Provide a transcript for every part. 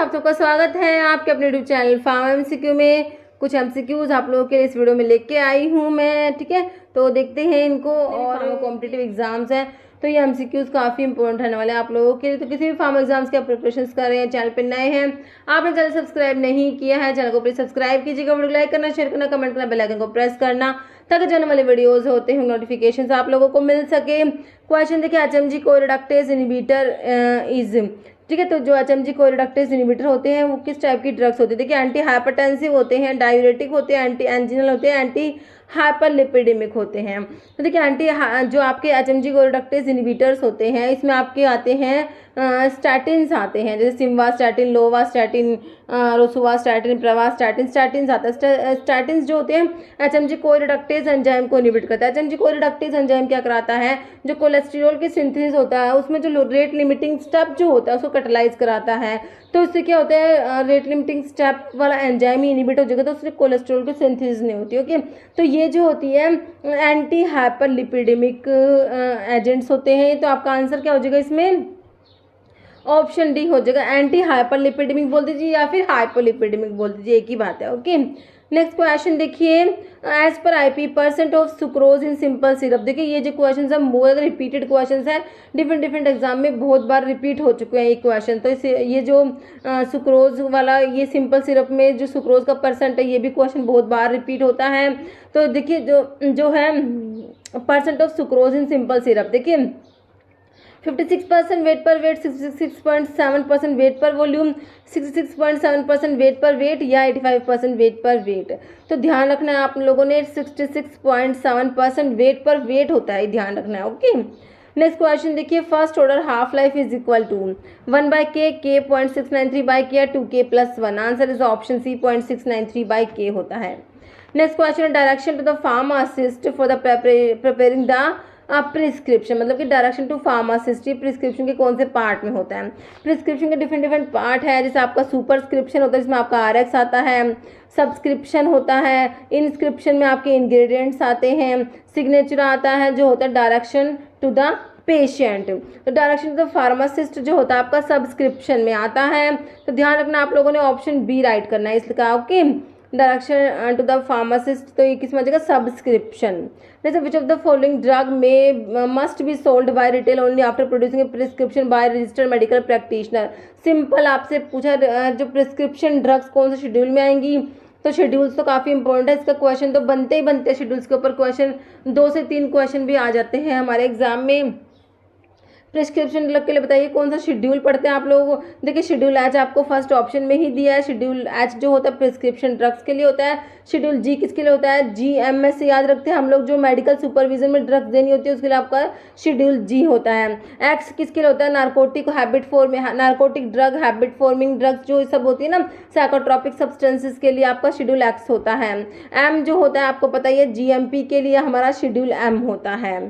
आप सबका स्वागत है आपके अपने यूट्यूब चैनल फार्म एमसीक्यू में। कुछ एमसीक्यूज आप लोगों के लिए इस वीडियो में लेके आई हूँ मैं, ठीक है। तो देखते हैं इनको। और कॉम्पिटिटिव एग्जाम्स हैं तो ये एमसीक्यूज काफ़ी इंपॉर्टेंट रहने वाले हैं आप लोगों के लिए। तो किसी भी फार्म एग्जाम्स के आप प्रिपरेशन कर रहे हैं, चैनल पर नए हैं, आपने चैनल सब्सक्राइब नहीं किया है, चैनल को प्लीज सब्सक्राइब कीजिएगा, वीडियो लाइक करना, शेयर करना, कमेंट करना, बेल आइकन को प्रेस करना ताकि जाने वाले वीडियोस होते हैं नोटिफिकेशंस आप लोगों को मिल सके। क्वेश्चन देखिए, एचएमजी कोरिडक्टेज इनहिबिटर इज, ठीक है। तो जो एचएमजी कोरिडक्टेज इनहिबिटर होते हैं वो किस टाइप की ड्रग्स होती है? देखिए, एंटी हाइपरटेंसिव होते हैं, डायूरेटिक होते हैं, एंटी एंजिनल होते हैं, एंटी हाइपरलिपिडेमिक होते हैं। तो देखिए, जो आपके एचएमजी कोरिडक्टेज इनहिबिटर्स होते हैं इसमें आपके आते हैं स्टैटिन्स आते हैं, जैसे सिम्वास्टैटिन, लोवास्टैटिन, रोसुवास्टैटिन, प्रवास्टैटिन, स्टैटिन्स आता है। स्टैटिन्स जो होते हैं एचएमजी कोरिडक्टेज एंजाइम को इनहिबिट करता है। एचएमजी कोरिडक्टेज एंजाइम क्या कराता है? जो कोलेस्ट्रॉल की सिंथेसिस होता है उसमें जो रेट लिमिटिंग स्टेप जो होता है उसको कैटालाइज कराता है। तो इससे क्या होता है, रेट लिमिटिंग स्टेप वाला एंजाइम ही इनहिबिट हो जाएगा तो उससे कोलेस्ट्रॉल की सिंथेसिस नहीं होती। ओके, तो ये जो होती है एंटी हाइपरलिपिडेमिक एजेंट्स होते हैं। तो आपका आंसर क्या हो जाएगा इसमें? ऑप्शन डी हो जाएगा। एंटी हाइपरलिपिडेमिक बोल दीजिए या फिर हाइपोलिपिडेमिक बोल दीजिए, एक ही बात है। ओके, नेक्स्ट क्वेश्चन देखिए, as per IP percent of sucrose in simple syrup. देखिए, ये जो क्वेश्चन है मोर रिपीटेड क्वेश्चन है, डिफरेंट एग्जाम में बहुत बार रिपीट हो चुके हैं ये क्वेश्चन। तो इसे ये जो सुक्रोज वाला ये सिंपल सिरप में जो सुक्रोज का परसेंट है ये भी क्वेश्चन बहुत बार रिपीट होता है। तो देखिए, जो है percent of sucrose in simple syrup, देखिए 56% वेट पर wait, 66.7% wait per volume, 66.7% wait पर वेट या 85% वेट पर वेट। तो ध्यान रखना है आप लोगों ने 66.7% वेट पर वेट होता है, ध्यान रखना है। ओके, नेक्स्ट क्वेश्चन देखिए, first order half life is equal to 1/k, k 0.693/k या 2k + 1। Answer is option C 0.693/k होता है। Next question, direction to the pharmacist for the preparing the prescription, मतलब कि डायरेक्शन टू फार्मासिस्ट प्रिस्क्रिप्शन के कौन से part में होता है? प्रिस्क्रिप्शन के डिफरेंट पार्ट है, जैसे आपका सुपरस्क्रिप्शन होता है जिसमें आपका आरएक्स आता है, सब्सक्रिप्शन होता है, इनस्क्रिप्शन में आपके इंग्रेडिएंट्स आते हैं, सिग्नेचर आता है जो होता है डायरेक्शन टू द पेशेंट। तो डायरेक्शन टू द फार्मासिस्ट जो होता है आपका सब्सक्रिप्शन में आता है। तो ध्यान रखना आप लोगों ने ऑप्शन बी राइट करना है इसका। Okay, direction to the pharmacist, तो ये किस में आ जाएगा? सब्सक्रिप्शन। जैसे which of the following drug में must be sold by retail only after producing a prescription by registered medical practitioner. Simple आपसे पूछा जो प्रिस्क्रिप्शन ड्रग्स कौन से शेड्यूल में आएंगी, तो शेड्यूल्स तो काफ़ी इंपॉर्टेंट है, इसका क्वेश्चन तो बनते ही बनते हैं शेड्यूल्स के ऊपर क्वेश्चन, 2 से 3 क्वेश्चन भी आ जाते हैं हमारे एग्जाम में। प्रिस्क्रिप्शन ड्रग के लिए बताइए कौन सा शेड्यूल पढ़ते हैं आप लोग? देखिए, शेड्यूल एच आपको फर्स्ट ऑप्शन में ही दिया है। शेड्यूल एच जो होता है प्रिस्क्रिप्शन ड्रग्स के लिए होता है। शेड्यूल जी किसके लिए होता है? जीएमएस से याद रखते हैं हम लोग, जो मेडिकल सुपरविजन में ड्रग्स देनी होती है उसके लिए आपका शेड्यूल जी होता है। एक्स किसके लिए होता है? Narcotic habit forming, narcotic drug, habit forming drugs जो सब होती है ना, साइकोट्रोपिक सब्सटेंसेस के लिए आपका शेड्यूल एक्स होता है। एम जो होता है आपको पता ही है, जीएमपी के लिए हमारा शेड्यूल एम होता है।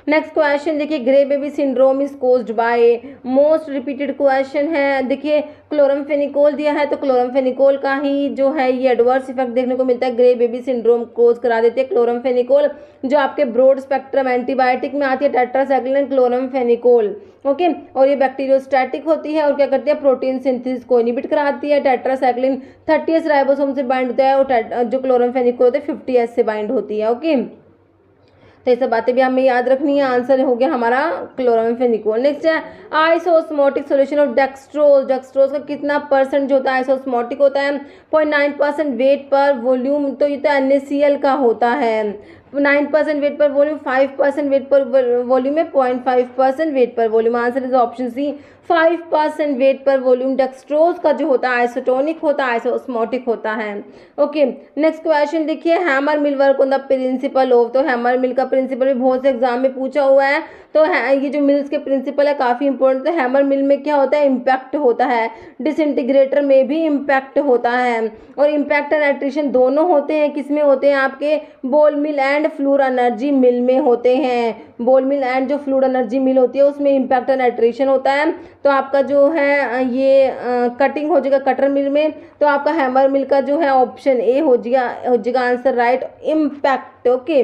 नेक्स्ट क्वेश्चन देखिए, grey baby syndrome is caused by, most repeated question है। देखिए, क्लोरमफेनिकोल दिया है तो क्लोरमफेनिकोल का ही जो है ये एडवर्स इफेक्ट देखने को मिलता है, ग्रे बेबी सिंड्रोम कोज करा देते हैं क्लोरमफेनिकोल, जो आपके ब्रॉड स्पेक्ट्रम एंटीबायोटिक में आती है, टेट्रासाइक्लिन क्लोरमफेनिकोल। ओके, और ये बैक्टीरियोस्टैटिक होती है और क्या करती है? प्रोटीन सिंथेसिस को इनहिबिट कराती है। टेट्रासाइक्लिन 30S राइबोसोम से बाइंड होता है और जो क्लोरमफेनिकोल होता है 50S से बाइंड होती है। ओके, तो ये सब बातें भी हमें याद रखनी है। आंसर हो गया हमारा क्लोरमफेनिकोल। नेक्स्ट है isosmotic solution of dextrose. Dextrose का कितना परसेंट जो होता है आइसोस्मोटिक होता है? 0.9% वेट पर वॉल्यूम, तो ये तो NaCl का होता है। 9% wait per volume, 5% weight per volume में 0.5% weight per volume. Answer is option C 5% weight per volume. Dextrose का जो होता है आइसोटोनिक होता है, आइसोस्मोटिक होता है। ओके, नेक्स्ट क्वेश्चन देखिए, hammer mill work on the principle of. तो हैमर मिल का प्रिंसिपल भी बहुत से एग्जाम में पूछा हुआ है। तो ये जो मिल्स के प्रिंसिपल है काफ़ी इंपॉर्टेंट। तो हैमर मिल में क्या होता है? इम्पैक्ट होता है। डिसइंटीग्रेटर में भी इम्पैक्ट होता है, और इम्पैक्ट एंड एट्रिशन दोनों होते हैं। किस में होते हैं? आपके बॉल मिल एंड फ्लूर एनर्जी मिल में होते हैं। बॉल मिल एंड जो फ्लूर एनर्जी मिल होती है उसमें इम्पैक्ट एंड एट्रिशन होता है। तो आपका जो है ये कटिंग हो जाएगा कटर मिल में, तो आपका हैमर मिल का जो है ऑप्शन ए हो जाएगा answer right, impact. Okay,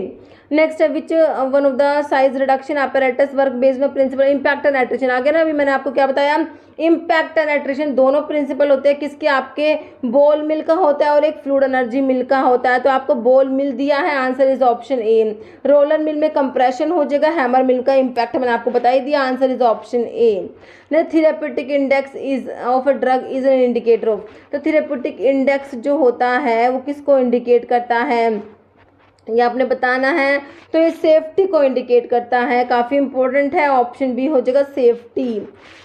next है which one of the size reduction apparatus work based में प्रिंसिपल इम्पैक्ट एंड एट्रिशन। आगे ना अभी मैंने आपको क्या बताया, इम्पैक्ट एंड एट्रिशन दोनों प्रिंसिपल होते हैं किसके, आपके बॉल मिल का होता है और एक फ्लूइड एनर्जी मिल का होता है। तो आपको बॉल मिल दिया है, answer is option A. Roller mill में कंप्रेशन हो जाएगा, हैमर मिल का इम्पैक्ट मैंने आपको बता ही दिया, answer is option A. Therapeutic index is of a drug is an indicator of, तो थेरेप्यूटिक इंडेक्स जो होता है वो किसको इंडिकेट करता है, ये आपने बताना है। तो ये सेफ्टी को इंडिकेट करता है, काफ़ी इंपॉर्टेंट है, ऑप्शन बी हो जाएगा सेफ्टी।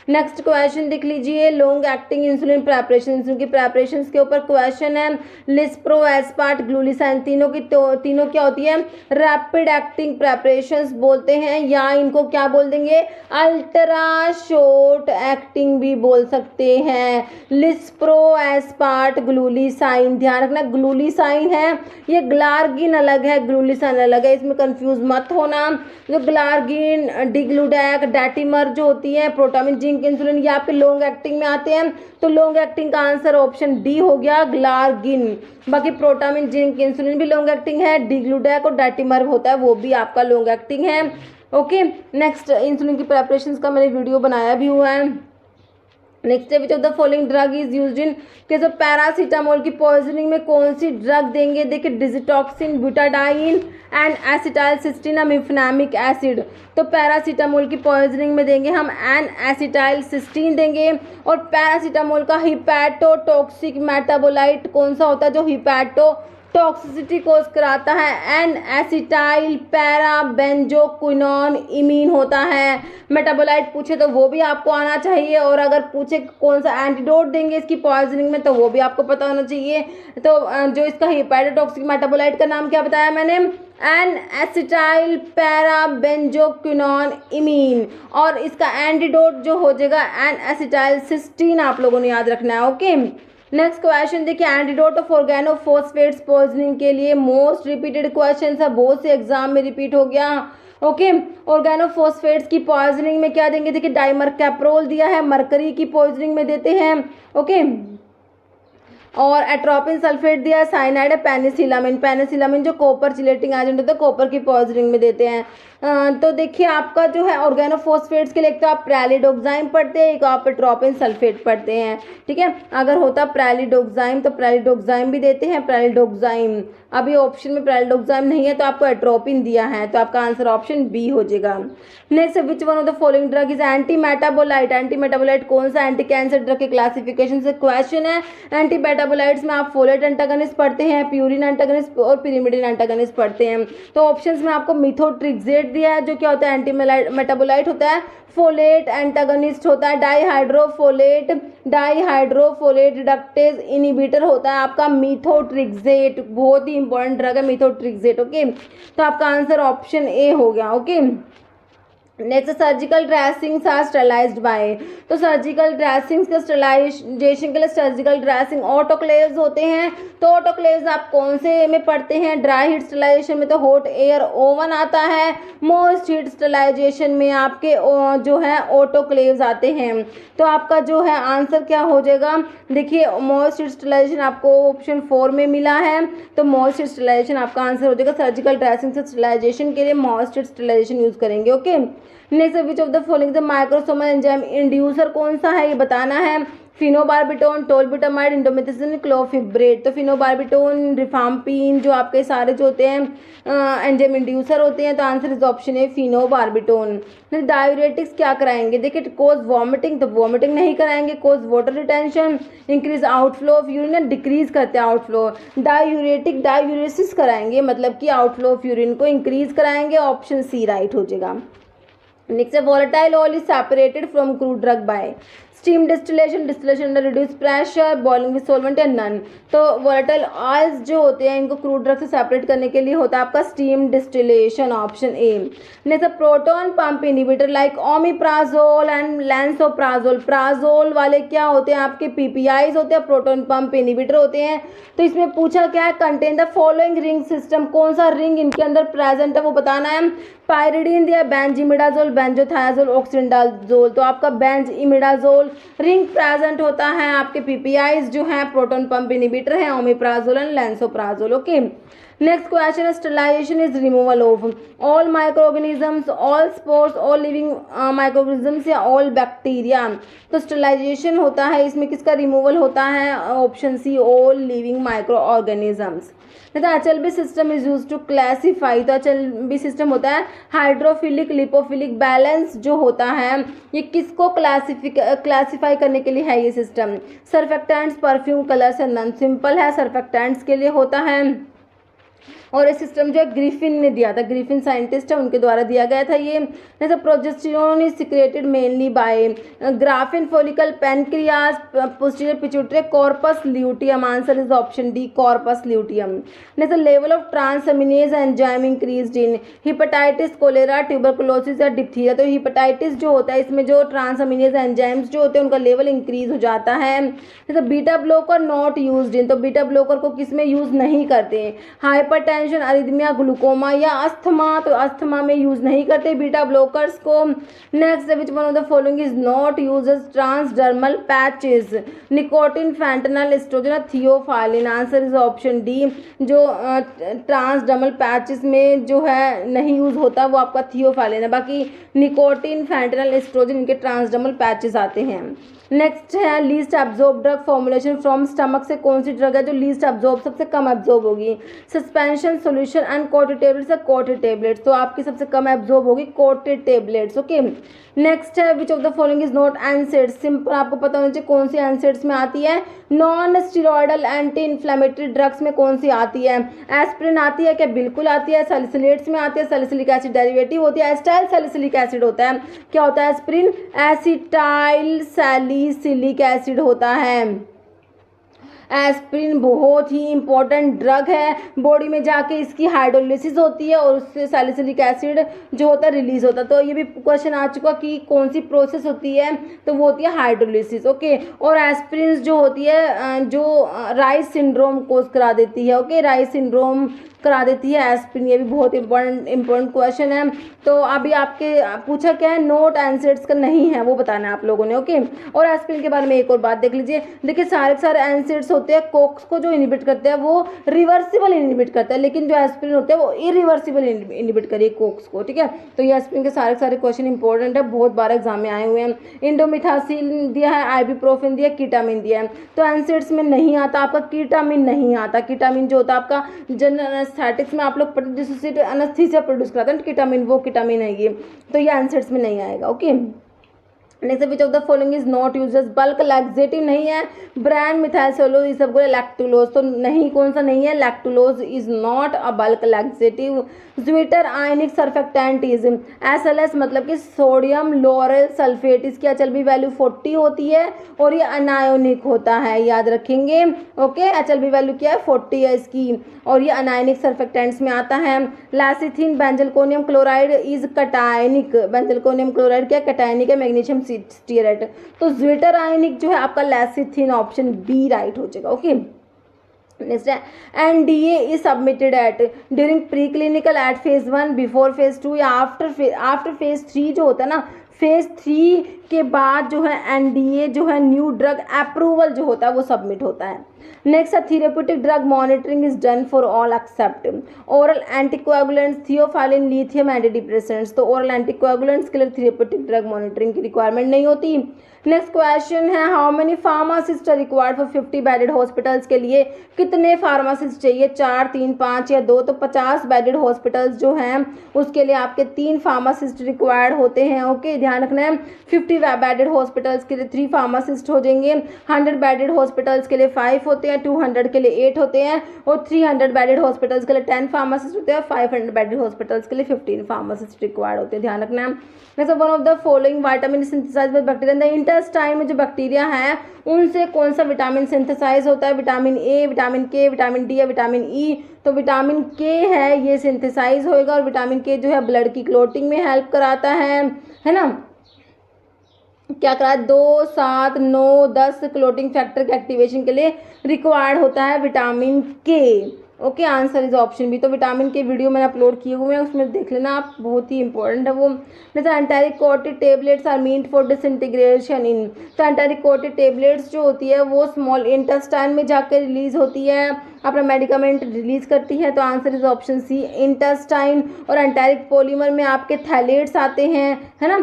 नेक्स्ट क्वेश्चन देख लीजिए, long acting insulin preparation, insulin की प्रेपरेशन के ऊपर क्वेश्चन है। लिस्प्रो, एस्पार्ट, ग्लूलिसाइन तीनों की तीनों क्या होती है, रैपिड एक्टिंग प्रेपरेशंस बोलते हैं, या इनको क्या बोल देंगे, अल्ट्रा शॉर्ट एक्टिंग भी बोल सकते हैं। लिस्प्रो, एस्पार्ट, ग्लूलिसाइन, ध्यान रखना ग्लूलिसाइन है, ये ग्लार्गिन अलग है, ग्लूलिसाइन अलग है, इसमें कंफ्यूज मत होना। जो ग्लार्गिन, डिग्लूडैक, डैटिमर जो होती है, प्रोटामिन, जिंक, इंसुलिन, ये आपके लॉन्ग एक्टिंग में आते हैं। तो लॉन्ग एक्टिंग का आंसर ऑप्शन डी हो गया, ग्लार्गिन। बाकी प्रोटामिन, जिंक, इंसुलिन भी लॉन्ग एक्टिंग है, डिग्लूडैक और डैटिमर होता है वो भी आपका लॉन्ग एक्टिंग है। ओके, नेक्स्ट इंसुलिन की प्रेपरेशन का मैंने वीडियो बनाया भी हुआ है। नेक्स्ट है, which of the following drug is used in case of paracetamol की पॉइजनिंग में कौन सी ड्रग देंगे, देखिए digitoxin, butadiene and acetylcysteine, मिफेनामिक acid. तो पैरासीटामोल की पॉइजनिंग में देंगे हम एन एसिटाइलसिस्टीन देंगे। और पैरासीटामोल का हिपैटो टॉक्सिक मेटाबोलाइट कौन सा होता है, जो हिपैटो टॉक्सिसिटी कोज कराता है, N acetyl para benzoquinone imine होता है। मेटाबोलाइट पूछे तो वो भी आपको आना चाहिए, और अगर पूछे कौन सा एंटीडोट देंगे इसकी पॉइजनिंग में तो वो भी आपको पता होना चाहिए। तो जो इसका हिपैटोटॉक्सिक मेटाबोलाइट का नाम क्या बताया मैंने, N acetyl para benzoquinone imine, और इसका एंटीडोट जो हो जाएगा एन एसिटाइलसिस्टीन, आप लोगों ने याद रखना है। ओके, नेक्स्ट क्वेश्चन देखिए, एंटीडोट ऑफ ऑर्गेनोफॉस्फेट्स पॉइजनिंग के लिए मोस्ट रिपीटेड क्वेश्चन है, बहुत से एग्जाम में रिपीट हो गया। ओके, ऑर्गेनोफॉस्फेट्स की पॉइजनिंग में क्या देंगे, देखिए डाइमर कैप्रोल दिया है, मरकरी की पॉइजनिंग में देते हैं। ओके, और एट्रोपिन सल्फेट दिया है, साइनाइड है, पेनिसिलामिन, पेनिसिलामिन जो कॉपर चिलेटिंग एजेंट होता है कॉपर की पॉइजनिंग में देते हैं। तो देखिए आपका जो है ऑर्गेनोफॉस्फेट्स के लिए एक तो आप प्रेलिडोक्साइम पढ़ते हैं, एक आप एट्रोपिन सल्फेट पढ़ते हैं, ठीक है। अगर होता प्रेलिडोक्साइम तो प्रेलिडोक्साइम भी देते हैं, प्रेलिडोक्साइम। अभी ऑप्शन में प्रेलिडोक्साइम नहीं है तो आपको एट्रोपिन दिया है, तो आपका आंसर ऑप्शन बी हो जाएगा। Next, which one of the following drug is anti metabolite, anti metabolite कौन सा एंटी कैंसर ड्रग के क्लासिफिकेशन से क्वेश्चन है। एंटी मेटाबोलाइट्स में आप फोलेट एंटागनिस्ट पढ़ते हैं, प्यूरिन एंटागनिस्ट और पिरिमिडिन एंटागनिस्ट पढ़ते हैं। तो ऑप्शंस में आपको मिथोट्रिक्सेट दिया है, जो क्या होता है एंटी मेटाबोलाइट होता है, फोलेट एंटागनिस्ट होता है, डाईहाइड्रोफोलेट रिडक्टेज इनहिबिटर होता है आपका मिथोट्रिक्सेट, बहुत ही इंपॉर्टेंट ड्रग है मिथोट्रिक्सेट। ओके, तो आपका आंसर ऑप्शन ए हो गया। Okay, next, surgical dressings are sterilized by, तो सर्जिकल ड्रेसिंग्स के स्टरलाइजेशन के लिए सर्जिकल ड्रेसिंग ऑटोक्लेव्स होते हैं। तो ऑटोक्लेव्स आप कौन से में पढ़ते हैं, ड्राई हीट स्टरलाइजेशन में तो हॉट एयर ओवन आता है, मोस्ट हीट स्टरलाइजेशन में आपके जो है ऑटोक्लेव्स आते हैं। तो आपका जो है आंसर क्या हो जाएगा, देखिए मोस्ट हीट स्टरलाइजेशन आपको ऑप्शन 4 में मिला है, तो मोस्ट हीट स्टरलाइजेशन आपका आंसर हो जाएगा। सर्जिकल ड्रेसिंग से स्टरलाइजेशन के लिए मोस्ट हीट स्टरलाइजेशन यूज करेंगे। Okay, next, which of the following the microsomal enzyme inducer कौन सा है, ये बताना है। Phenobarbitone, tolbutamide, indomethacin, clofibrate. तो फिनोबार्बिटोन, रिफाम्पिन जो आपके सारे जो होते हैं एंजाइम इंड्यूसर होते हैं, तो आंसर इज ऑप्शन है फिनोबार्बिटोन। डायूरेटिक्स क्या कराएंगे, देखिए कोज वॉमिटिंग, तो वॉमिटिंग नहीं कराएंगे, cause water retention, increase outflow of urine, decrease करते हैं आउटफ्लो। डायूरेटिक डायूरेसिस कराएंगे, मतलब कि आउटफ्लो ऑफ यूरिन को इंक्रीज कराएंगे, ऑप्शन सी राइट हो जाएगा। नेक्स्ट है, volatile oil is separated from crude drug by, steam distillation, distillation under reduce pressure, boiling with solvent या नन। तो वोलेटाइल ऑयल्स जो होते हैं इनको क्रूड ड्रग से सेपरेट करने के लिए होता है आपका steam distillation, option A. Next, proton pump inhibitor like omeprazole and lansoprazole, Prajol वाले क्या होते हैं आपके पीपीआईज होते हैं, प्रोटॉन पंप इनहिबिटर होते हैं। तो इसमें पूछा क्या है, contain the following ring system, कौन सा रिंग इनके अंदर प्रेजेंट है वो बताना है। पायरिडीन दिया, बेंजिमिडाजोल, बेंजोथायाजोल, ऑक्सिडाजोल। तो आपका बेंजिमिडाजोल रिंग प्रेजेंट होता है आपके पीपीआईज जो है प्रोटॉन पंप इनहिबिटर है, omeprazole and lansoprazole. Okay, next question है sterilization is removal of all microorganisms, all spores, all living microorganisms या ऑल बैक्टीरिया। तो स्टरलाइजेशन होता है इसमें किसका रिमूवल होता है, option C all living microorganisms. HLB system is use to classify, तो HLB सिस्टम होता है हाइड्रोफिलिक लिपोफिलिक बैलेंस जो होता है, ये किसको क्लासीफाई करने के लिए है ये system. Surfactants, perfume, colours and none. Simple है, सर्फेक्टेंट्स के लिए होता है और ये सिस्टम जो है ग्रिफिन ने दिया था, ग्रिफिन साइंटिस्ट है उनके द्वारा दिया गया था ये। जैसे progesterone is secreted mainly by Graafian follicle, pancreas, posterior pituitary, corpus luteum. Answer is option D corpus luteum. जैसे level of transaminase enzyme increased in hepatitis, cholera, tuberculosis या डिप्थीरिया। तो हेपेटाइटिस जो होता है इसमें जो ट्रांसएमिनेज एंजाइम्स जो होते हैं उनका लेवल इंक्रीज हो जाता है। जैसे beta blocker not used in, तो बीटा ब्लॉकर को किसमें यूज नहीं करते, हाइपरटेंशन, अरिथमिया, ग्लूकोमा या अस्थमा, तो अस्थमा में यूज नहीं करते बीटा ब्लॉकर्स को। Next, which one of the following is not used as transdermal patches, nicotine, fentanyl, estrogen, theophylline. Answer is option D, जो ट्रांसडर्मल पैचेस में जो है नहीं यूज होता वो आपका थियोफाइलिन है, बाकी निकोटिन, फैंटनल, एस्ट्रोजन इनके ट्रांसडर्मल पैचेस आते हैं। नेक्स्ट है least absorb drug formulation from stomach, से कौन सी ड्रग है जो लीस्ट एब्जॉर्ब सबसे कम एब्जॉर्ब होगी, suspension, solution and coated tablets या कोटेड टेबलेट्स। तो आपकी सबसे कम एब्जॉर्ब होगी कोटेड टेबलेट्स। ओके, नेक्स्ट है which of the following is not NSAIDs. Simple आपको पता होना चाहिए कौन सी एनसेड्स में आती है, non steroidal anti inflammatory drugs में कौन सी आती है, एस्पिरिन आती है क्या, बिल्कुल आती है। सैलिसिलेट्स में आती है, सैलिसिलिक एसिड डेरिवेटिव होती है, एसिटाइल सैलिसिलिक एसिड होता है, क्या होता है एस्पिरिन, एसिटाइल सैलिसिलिक एसिड होता है। एस्पिरिन बहुत ही इंपॉर्टेंट ड्रग है, बॉडी में जाके इसकी हाइड्रोलिसिस होती है और उससे सैलिसिलिक एसिड जो होता है रिलीज होता है। तो ये भी क्वेश्चन आ चुका कि कौन सी प्रोसेस होती है, तो वो होती है हाइड्रोलिसिस। ओके, और एस्पिरिन जो होती है जो राइस सिंड्रोम कोज करा देती है। ओके, राइस सिंड्रोम करा देती है एस्पिरिन, ये भी बहुत इंपॉर्टेंट क्वेश्चन है। तो अभी आपके पूछा क्या है, नोट एनसेड्स का नहीं है वो बताना है आप लोगों ने। ओके, और एस्पिरिन के बारे में एक और बात देख लीजिए, देखिए सारे एनसेड्स होते हैं कोक्स को जो इनिबिट करते हैं वो रिवर्सिबल इनिबिट करता है, लेकिन जो एस्पिरिन होते हैं वो इरिवर्सिबल इनिबिट करिए कोक्स को। ठीक है, तो ये एस्पिरिन के सारे क्वेश्चन इंपॉर्टेंट है, बहुत बार एग्जाम में आए हुए हैं। इंडोमिथासिल दिया है, आइबुप्रोफेन दिया, कीटामिन दिया है। तो एनसेड्स में नहीं आता आपका कीटामिन, नहीं आता। कीटामिन जो होता है आपका जनरल एनेस्थेटिक्स में आप लोग डिसोसिएटिव एनेस्थीसिया प्रोड्यूस कराते हैं, कीटामिन वो कीटामिन है ये, तो ये एनसेड्स में नहीं आएगा। Okay, next which of the following is not used as bulk laxative, नहीं है। ब्रांड मिथाइल सेलुलोज ये सब लैक्टुलोज, तो नहीं, कौन सा नहीं है, lactulose is not a bulk laxative. Zwitter ionic surfactant is SLS, मतलब कि सोडियम लोरेल सल्फेट, इसकी HLB वैल्यू 40 होती है और ये अनायोनिक होता है, याद रखेंगे। ओके, HLB वैल्यू क्या है, 40 है इसकी, और ये अनायनिक सर्फेक्टेंट्स में आता है। Lecithin benzalkonium chloride is cationic, benzalkonium chloride क्या कटायनिक है, मैग्नीशियम स्टीरेट। तो ज्विटर आयनिक जो है आपका लैसिथिन, ऑप्शन बी राइट हो जाएगा। ओके, नेक्स्ट है NDA is submitted at during pre clinical at phase 1, before phase 2 या आफ्टर फेज 3 जो होता है ना, फेज 3 के बाद जो है NDA जो है न्यू ड्रग अप्रूवल जो होता है वो सबमिट होता है। नेक्स्ट है therapeutic drug monitoring is done for all except oral anticoagulants, theophylline, lithium anti depressants. तो ओरल एंटीकोएगुलेंट्स के लिए थेरेप्यूटिक ड्रग मॉनिटरिंग की रिक्वायरमेंट नहीं होती। नेक्स्ट क्वेश्चन है how many pharmacist are required for 50 bedded hospitals, के लिए कितने फार्मासिस्ट चाहिए, 4, 3, 5 या 2। तो 50 बेडेड हॉस्पिटल्स जो हैं उसके लिए आपके 3 फार्मासिस्ट रिक्वायर्ड होते हैं। ओके, ध्यान रखना है। 50 बेडेड हॉस्पिटल्स के लिए 3 फार्मासिस्ट हो जाएंगे, 100 बेडेड हॉस्पिटल्स के लिए 5 होते हैं, 200 के लिए 8 होते हैं और 300 बेडेड हॉस्पिटल्स के लिए 10 फार्मासिस्ट होते हैं, 500 बेडेड हॉस्पिटल्स के लिए 15 फार्मासिस्ट रिक्वायर्ड होते हैं, ध्यान रखना है। Next, one of the following vitamin synthesized by bacteria in the intestine में जो बैक्टीरिया है उनसे कौन सा विटामिन सिंथेसाइज होता है, विटामिन ए, विटामिन के, विटामिन डी या विटामिन ई। तो विटामिन के है ये सिंथेसाइज होएगा और विटामिन के जो है ब्लड की क्लोटिंग में हेल्प कराता है ना, क्या करा 2, 7, 9, 10 क्लोटिंग फैक्टर के एक्टिवेशन के लिए रिक्वायर्ड होता है vitamin K. Okay, answer is option B. तो विटामिन के वीडियो मैंने अपलोड किए हुए हैं, उसमें देख लेना आप, बहुत ही इंपॉर्टेंट है वो। जैसे enteric coated tablets are meant for disintegration in, तो एंटारिक कोटेड टेबलेट्स जो होती है वो स्मॉल इंटेस्टाइन में जाकर रिलीज होती है, अपना मेडिकामेंट रिलीज करती है। तो answer is option C, intestine. और एंटारिक पॉलीमर में आपके थैलेट्स आते हैं, है ना,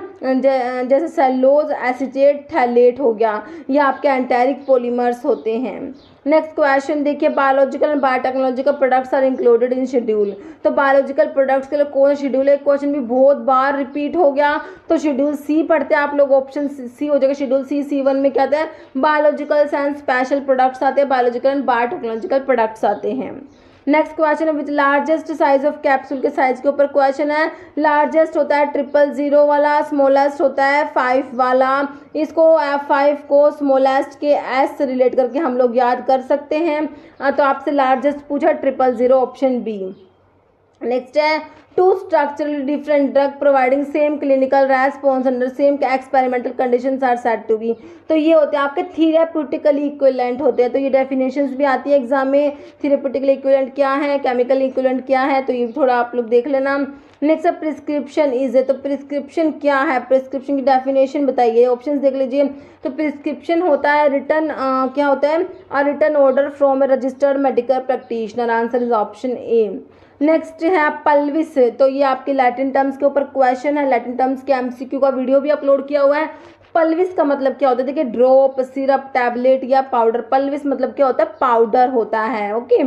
जैसे सेलुलोज एसीटेट थैलेट हो गया, ये आपके एंटारिक पॉलीमर्स होते हैं। नेक्स्ट क्वेश्चन देखिए, biological and biotechnological products are included in schedule. तो बायोलॉजिकल प्रोडक्ट्स के लिए कौन शेड्यूल है, क्वेश्चन भी बहुत बार रिपीट हो गया। तो शेड्यूल सी पढ़ते हैं आप लोग, ऑप्शन सी हो जाएगा शेड्यूल सी। C1 में क्या आता है, बायोलॉजिकल एंड स्पेशल प्रोडक्ट्स आते हैं, बायोलॉजिकल एंड बायोटेक्नोलॉजिकल प्रोडक्ट्स आते हैं। नेक्स्ट क्वेश्चन है विच लार्जेस्ट साइज ऑफ कैप्सूल के साइज के ऊपर क्वेश्चन है। लार्जेस्ट होता है 000 वाला, स्मॉलेस्ट होता है 5 वाला। इसको F5 को स्मॉलेस्ट के S से रिलेट करके हम लोग याद कर सकते हैं। तो आपसे लार्जेस्ट पूछा 000, ऑप्शन बी। नेक्स्ट है, two structurally different drug providing same clinical response under same experimental conditions are said to be. तो ये होते हैं आपके थेरेप्यूटिकली इक्विवेलेंट होते हैं। तो ये डेफिनेशंस भी आती है एग्जाम में, थेरेप्यूटिकली इक्विवेलेंट क्या है, केमिकल इक्विवेलेंट क्या है, तो ये थोड़ा आप लोग देख लेना। नेक्स्ट है प्रिस्क्रिप्शन इज है, तो प्रिस्क्रिप्शन क्या है, प्रिस्क्रिप्शन की डेफिनेशन बताइए, ऑप्शंस देख लीजिए। तो प्रिस्क्रिप्शन होता है रिटर्न, क्या होता है, a return order from a registered medical practitioner. Answer is option A. Next है पल्विस, तो ये आपके लैटिन टर्म्स के ऊपर क्वेश्चन है, लैटिन टर्म्स के MCQ का वीडियो भी अपलोड किया हुआ है। पल्विस का मतलब क्या होता है, देखिए ड्रॉप, सिरप, टैबलेट या पाउडर। पल्विस मतलब क्या होता है, पाउडर होता है। ओके,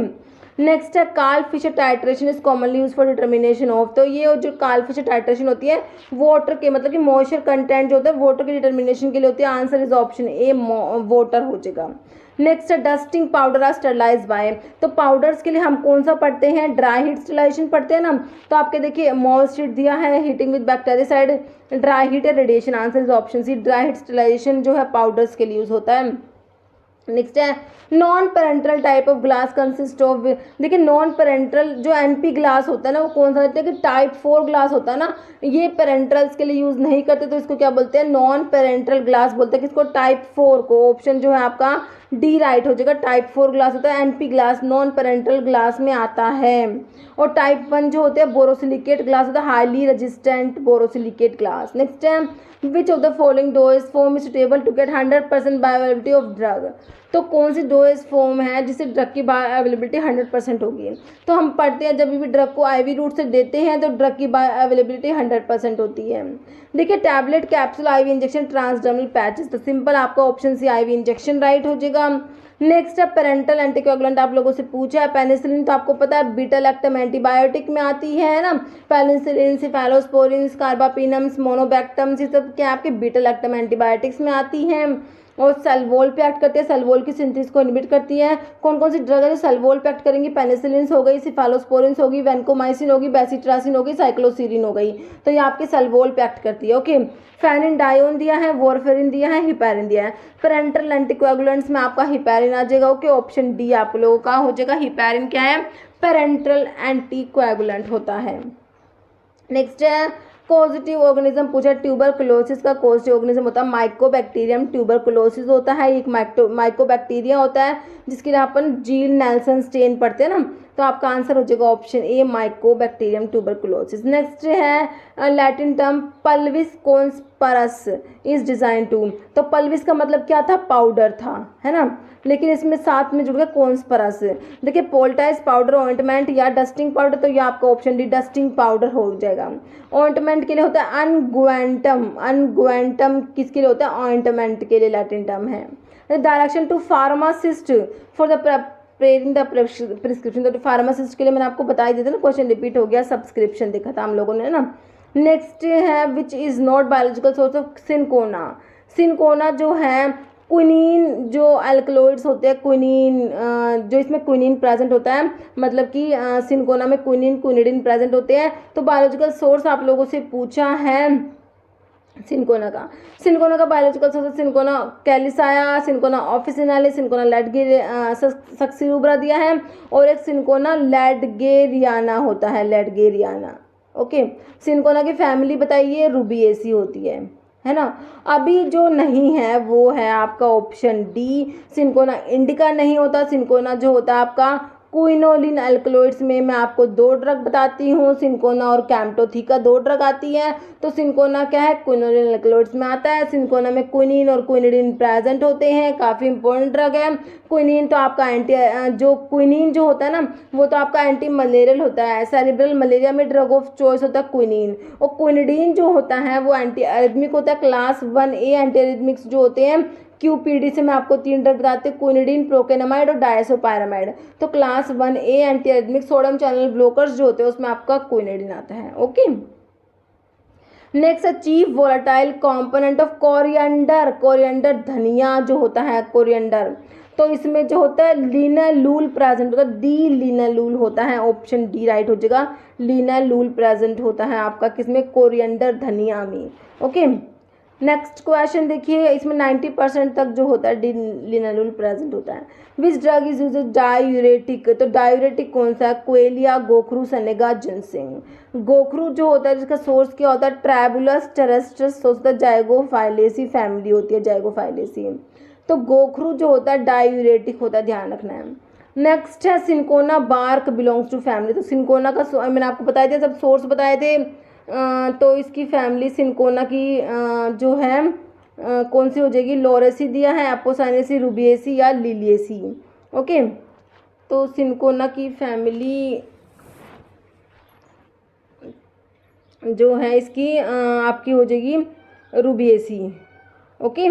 नेक्स्ट है Karl Fischer titration is commonly use for determination of. तो ये जो कार्ल फिशर टाइट्रेशन होती है वाटर के, मतलब कि मॉइस्चर कंटेंट जो होता है वाटर के डिटर्मिनेशन के लिए होती है। Answer is option A, water हो जाएगा। नेक्स्ट है dusting powder are sterilize by. तो पाउडर्स के लिए हम कौन सा पढ़ते हैं, ड्राई हीट स्टरलाइजेशन पढ़ते हैं ना। तो आपके देखिए मॉइस्ट हीट दिया है, heating with bactericide, dry heat या radiation. Answer is option C, dry heat sterilization जो है पाउडर्स के लिए यूज होता है। नेक्स्ट है non parental type of glass consist of. देखिए नॉन पेरेंटल जो NP ग्लास होता है ना, वो कौन सा होता है कि टाइप 4 ग्लास होता है ना, ये पेरेंटल्स के लिए यूज नहीं करते, तो इसको क्या बोलते हैं, नॉन पेरेंटल ग्लास बोलते हैं। किसको, टाइप 4 को। ऑप्शन जो है आपका डी राइट हो जाएगा। टाइप 4 ग्लास होता है, NP glass non parental glass में आता है। और टाइप 1 जो होते हैं बोरोसिलिकेट ग्लास होता है, highly resistant borosilicate glass. Next है which of the following dose form is suitable to get 100% bioavailability of drug. तो कौन सी डोज फॉर्म है जिससे ड्रग की बायोअवेलेबिलिटी 100% होगी। तो हम पढ़ते हैं जब भी ड्रग को IV रूट से देते हैं तो ड्रग की बायोअवेलेबिलिटी 100% होती है। देखिए tablet, capsule, IV injection, transdermal patches. तो सिंपल आपका option C IV injection right हो जाएगा। नेक्स्ट है पेरेंटल एंटीकोएगुलेंट, आप लोगों से पूछा है। पेनिसिलिन तो आपको पता है बीटा लैक्टम एंटीबायोटिक में आती है ना। पेनिसिलिन, सिफेलोस्पोरिन, कार्बापिनम, मोनोबैक्टम, ये सब क्या आपके बीटा लैक्टम एंटीबायोटिक्स में आती हैं। और सेलवोल पे एक्ट करती है, सेलवोल की सिंथेसिस को इनहिबिट करती है। कौन कौन सी ड्रग है जो सेलवोल पे एक्ट करेंगी, पेनिसिलिन हो गई, सिफेलोस्पोरिन होगी, वैनकोमाइसिन होगी, बेसिट्रासिन होगी, साइक्लोसीरिन हो गई। तो ये आपके सेलवोल पे एक्ट करती है। ओके, फेनिडायोन दिया है, वॉरफेरिन दिया है, हिपैरिन दिया है। पेरेंटल एंटीकोएगुलेंट्स में आपका हिपैरिन आ जाएगा। ओके, ऑप्शन डी आप लोगों का हो जाएगा। हिपैरिन क्या है, पेरेंटल एंटीकोएगुलेंट होता है। नेक्स्ट है पॉजिटिव ऑर्गेनिज्म पूछा। ट्यूबरकुलोसिस का पॉजिटिव ऑर्गेनिज्म होता है माइकोबैक्टीरियम ट्यूबरकुलोसिस होता है। एक माइकोबैक्टीरिया होता है जिसके लिए अपन जील नेल्सन स्टेन पढ़ते हैं ना। तो आपका आंसर हो जाएगा option A, mycobacterium tuberculosis. Next है Latin term pulvis conspersus is design to. तो पल्विस का मतलब क्या था, पाउडर था, है ना, लेकिन इसमें साथ में जुड़ गया कॉन्स्परस। देखिए पोल्टाइज पाउडर, ऑइंटमेंट या डस्टिंग पाउडर, तो ये आपका ऑप्शन डी डस्टिंग पाउडर हो जाएगा। ऑइंटमेंट के लिए होता है अनगुएंटम। अनगुएंटम किसके लिए होता है, ऑइंटमेंट के लिए लैटिन टर्म है। Direction to pharmacist for the preparing the prescription. तो फार्मासिस्ट के लिए मैंने आपको बता ही दिया था ना, क्वेश्चन रिपीट हो गया, सब्सक्रिप्शन देखा था हम लोगों ने ना। नेक्स्ट है which is not biological source of cinchona. Cinchona जो है क्विनीन, जो अल्कलॉइड्स होते हैं क्विनीन, जो इसमें क्विनीन प्रेजेंट होता है, मतलब कि सिनकोना में क्विनीन क्विनिडिन प्रेजेंट होते हैं। तो बायोलॉजिकल सोर्स आप लोगों से पूछा है सिनकोना का biological source cinchona calisaya, cinchona officinalis, cinchona ledgeriana succirubra दिया है, और एक सिनकोना लैडगेरियाना होता है, लैडगेरियाना। ओके, सिनकोना की फैमिली बताइए, रूबिएसी होती है ना। अभी जो नहीं है वो है आपका ऑप्शन डी, सिनकोना इंडिका नहीं होता। सिनकोना जो होता है आपका क्विनोलिन अल्कलॉइड्स में मैं आपको 2 ड्रग बताती हूँ, सिंकोना और कैम्टोथिका 2 ड्रग आती हैं। तो सिंकोना क्या है, क्विनोलिन अल्कलॉइड्स में आता है। सिंकोना में क्विनिन और क्विनिडीन प्रेजेंट होते हैं, काफ़ी इंपॉर्टेंट ड्रग है। क्विनिन तो आपका क्विनिन जो होता है ना, वो तो आपका एंटी मलेरियल होता है, सेरिब्रल मलेरिया में ड्रग ऑफ चॉइस होता है क्विनिन। और क्विनिडीन जो होता है वो एंटी एरिथमिक होता है, क्लास 1A एंटी एरिथमिक्स जो होते हैं। QPD से मैं आपको 3 ड्रग बताते हैं, क्विनिडीन, प्रोकेनामाइड और डायसोपायरामाइड। तो class 1A anti arrhythmic sodium channel blockers जो होते हैं उसमें आपका क्विनिडीन आता है। ओके, नेक्स्ट है chief volatile component of coriander. Coriander धनिया जो होता है, कोरिएंडर, तो इसमें जो होता है लिनालूल प्रेजेंट होता है, डी लिनालूल होता है, ऑप्शन डी राइट हो जाएगा। लिनालूल प्रेजेंट होता है आपका किसमें, कोरिएंडर धनिया में। ओके, नेक्स्ट क्वेश्चन देखिए, इसमें 90% तक जो होता है लिनालूल प्रेजेंट होता है। Which drug is use diuretic, तो डायूरेटिक कौन सा है, क्वेलिया, गोखरू, सनेगा, जिनसिंग। गोखरू जो होता है जिसका सोर्स क्या होता है, ट्रैबुलस टेरेस्ट्रस, होता है जाइगोफाइलेसी फैमिली होती है, जाइगोफाइलेसी। तो गोखरू जो होता है डायूरेटिक होता है, ध्यान रखना है। नेक्स्ट है cinchona bark belongs to family. तो सिंकोना का मैंने आपको बताया था, सब सोर्स बताए थे। तो इसकी फैमिली सिंकोना की जो है कौन सी हो जाएगी, लोरेसी दिया है, एपोसाइनेसी, रूबिएसी या लिलिएसी। ओके, तो सिंकोना की फैमिली जो है इसकी आपकी हो जाएगी रूबिएसी। ओके,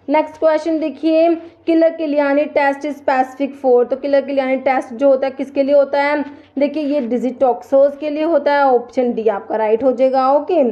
नेक्स्ट क्वेश्चन देखिए, Keller Killiani test specific for. तो किलर किलियानी टेस्ट जो होता है किसके लिए होता है, देखिए ये डिजिटॉक्सोज के लिए होता है, ऑप्शन डी आपका राइट हो जाएगा। ओके,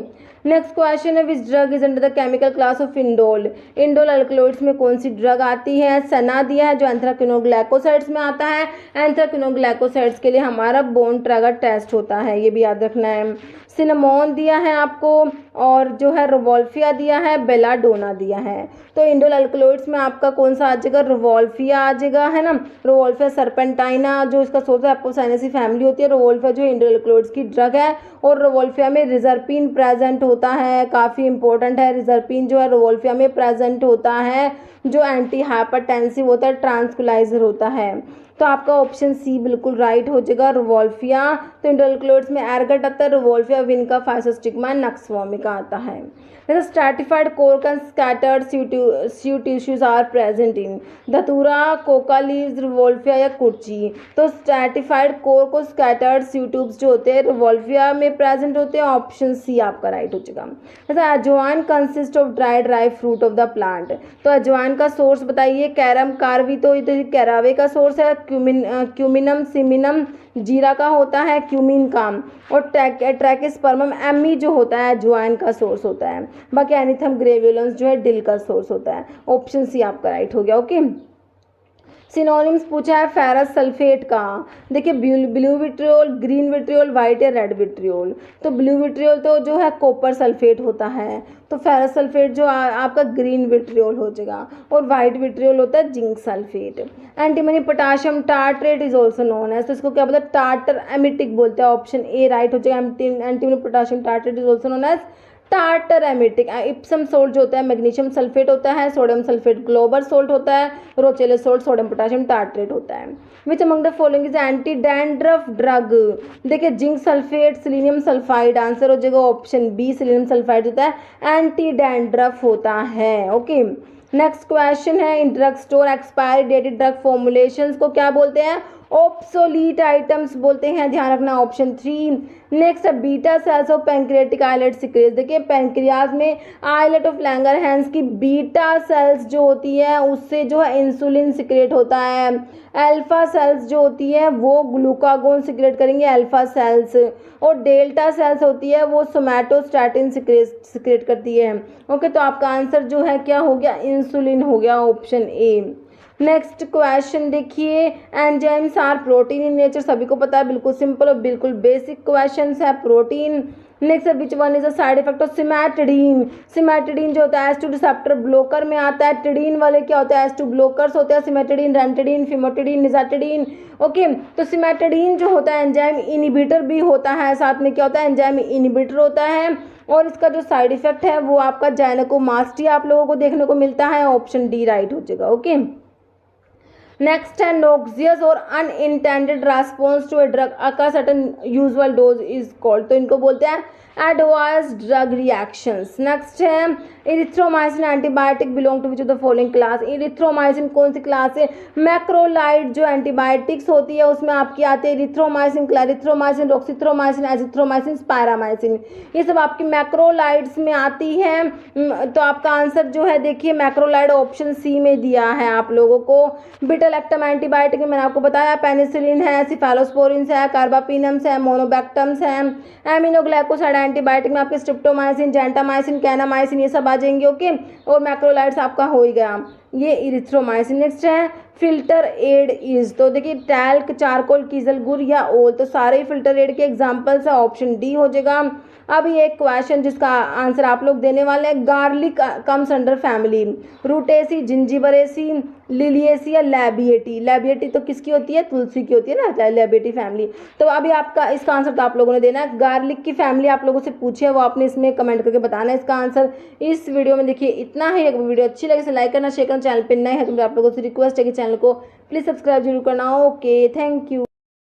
नेक्स्ट क्वेश्चन है, which drug is under the chemical class of indole. Indole alkaloids में कौन सी ड्रग आती है, सना दिया है जो एंथ्राक्विनोग्लाइकोसाइड्स में आता है। एंथ्राक्विनोग्लाइकोसाइड्स के लिए हमारा बोन ट्रैगर टेस्ट होता है, ये भी याद रखना है। सिनेमोन दिया है आपको, और जो है रोवोल्फिया दिया है, बेलाडोना दिया है। तो इंडोल अल्कलॉइड्स में आपका कौन सा आ जाएगा, रोवोल्फिया आ जाएगा, है ना। रोवोल्फिया सर्पेंटाइना जो इसका सोर्स है, एपोसाइनेसी फैमिली होती है। रोवोल्फिया जो इंडोल अल्कलॉइड्स की ड्रग है, और रोवोल्फिया में रिजर्पिन प्रेजेंट होता है, काफ़ी इंपॉर्टेंट है। रिजर्पिन जो है रोवोल्फिया में प्रेजेंट होता है, जो एंटी हाइपरटेंसिव होता है, ट्रांसक्युलाइजर होता है। तो आपका ऑप्शन सी बिल्कुल राइट हो जाएगा, रोवोल्फिया। तो इंडोल अल्कलॉइड्स में एर्गट आता है, रोवोल्फिया, विनका, फाइसोस्टिग्मा, नक्स वोमिका आता है। जैसे stratified cork and scattered sieve tissues are present in datura, coca leaves, rauwolfia या कुर्ची। तो स्ट्रैटिफाइड कोर्क और स्कैटर्ड सी ट्यूब्स जो होते हैं रिवोल्फिया में प्रेजेंट होते हैं, ऑप्शन सी आपका राइट हो जाएगा। जैसे अजवाइन consist of dry fruit of the plant. तो अजवाइन का सोर्स बताइए, कैरम कार्वी, तो ये कैरावे का सोर्स है। क्यूमिनम, सिमिनम, जीरा का होता है, क्यूमिन का। और ट्रैकिस्पर्मम एमी जो होता है अजवाइन का सोर्स होता है। बाकी एनीथम ग्रेवियोलेंस जो है डिल का सोर्स होता है, ऑप्शन सी आपका राइट हो गया। ओके, सिनोनिम्स पूछा है फेरस सल्फेट का। देखिए blue vitriol, green vitriol, white या रेड विट्रियोल। तो ब्लू विट्रियोल तो जो है कॉपर सल्फेट होता है, तो फेरस सल्फेट जो आपका ग्रीन विट्रियोल हो जाएगा। और वाइट विट्रियोल होता है zinc sulphate. Antimony potassium tartrate is also known है, तो इसको क्या बोलते हैं, टार्टर एमिटिक बोलते हैं, ऑप्शन ए राइट हो जाएगा। Antimony potassium tartrate is also known as tartar emetic. Epsom salt जो होता है मैग्नीशियम सल्फेट होता है, सोडियम सल्फेट ग्लोबल सोल्ट होता है, Rochelle salt sodium potassium tartrate होता है। Which among the following is anti dandruff drug. देखिए zinc sulphate, selenium sulphide, answer हो जाएगा ऑप्शन बी, सिलीनियम सल्फाइड होता है एंटी डैंड्रफ होता है। ओके, नेक्स्ट क्वेश्चन है, in drug store expiry dated drug formulations को क्या बोलते हैं, ऑब्सोलीट आइटम्स बोलते हैं, ध्यान रखना ऑप्शन 3। नेक्स्ट है beta cells of pancreatic islet secrete. देखिए पैंक्रियाज में आइलेट ऑफ लैंगरहैंस की बीटा सेल्स जो होती है उससे जो है इंसुलिन सिक्रेट होता है। अल्फा सेल्स जो होती है वो ग्लूकागोन सिक्रेट करेंगे, अल्फा सेल्स। और डेल्टा सेल्स होती है वो सोमैटोस्टैटिन सिक्रेट करती है। ओके, तो आपका आंसर जो है क्या हो गया, इंसुलिन हो गया, ऑप्शन ए। नेक्स्ट क्वेश्चन देखिए, enzymes are protein in nature, सभी को पता है, बिल्कुल सिंपल और बिल्कुल बेसिक क्वेश्चंस है, protein. Next which one is a side effect of cimetidine. Cimetidine जो होता है एस टू रिसेप्टर ब्लॉकर में आता है, टिडीन वाले क्या होता है एस टू ब्लॉकर्स होते हैं, सिमैटिडीन, रेंटिडीन, फिमोटिडीन, निजाटिडीन। ओके, तो सिमैटिडीन जो होता है एंजाइम इनिबिटर भी होता है, साथ में क्या होता है एंजाइम इनिबिटर होता है। और इसका जो साइड इफेक्ट है वो आपका जाइनेकोमास्टिया आप लोगों को देखने को मिलता है, ऑप्शन डी राइट हो जाएगा। ओके, नेक्स्ट है नोक्सियस और unintended response to a drug occur certain usual dose is called, तो इनको बोलते हैं एडवर्स ड्रग रिएक्शंस। नेक्स्ट है erythromycin antibiotic belong to which of the following class. Erythromycin कौन सी क्लास है? मैक्रोलाइड जो एंटीबायोटिक्स होती है उसमें आपकी आती है erythromycin, clarithromycin, roxithromycin, azithromycin, spiramycin, ये सब आपकी मैक्रोलाइड्स में आती है। तो आपका आंसर जो है देखिए मैक्रोलाइड ऑप्शन सी में दिया है आप लोगों को। बीटा-लैक्टम एंटीबायोटिक में मैंने आपको बताया पेनिसिलिन है, सिफेलोस्पोरिन है, कार्बापिनम्स है, मोनोबैक्टम्स है। एमिनोग्लाइकोसाइड एंटीबायोटिक में आपके स्ट्रिप्टोमाइसिन, जेंटामाइसिन, कैनामाइसिन ये सब आ जाएंगे। ओके, और मैक्रोलाइड्स आपका हो ही गया ये इरिथ्रोमाइसिन। नेक्स्ट है फिल्टर एड इज, तो देखिए टैल्क, चारकोल, कीजल, गुड़ या ओल, तो सारे ही फिल्टर एड के एग्जांपल्स है, ऑप्शन डी हो जाएगा। अब ये एक क्वेश्चन जिसका आंसर आप लोग देने वाले हैं, garlic comes under family Rutaceae, Zingiberaceae, Liliaceae या लैबिएटी। लैबिएटी तो किसकी होती है? तुलसी की होती है ना, लैबिएटी फैमिली। तो अभी आपका इसका आंसर तो आप लोगों ने देना है। गार्लिक की फैमिली आप लोगों से पूछी है वो आपने इसमें कमेंट करके बताना है इसका आंसर इस वीडियो में। देखिए इतना ही, अगर वीडियो अच्छी लगे तो लाइक करना, शेयर करना, चैनल पर नए है तो आप लोगों से रिक्वेस्ट है कि चैनल को प्लीज़ सब्सक्राइब जरूर करना। Okay, thank you.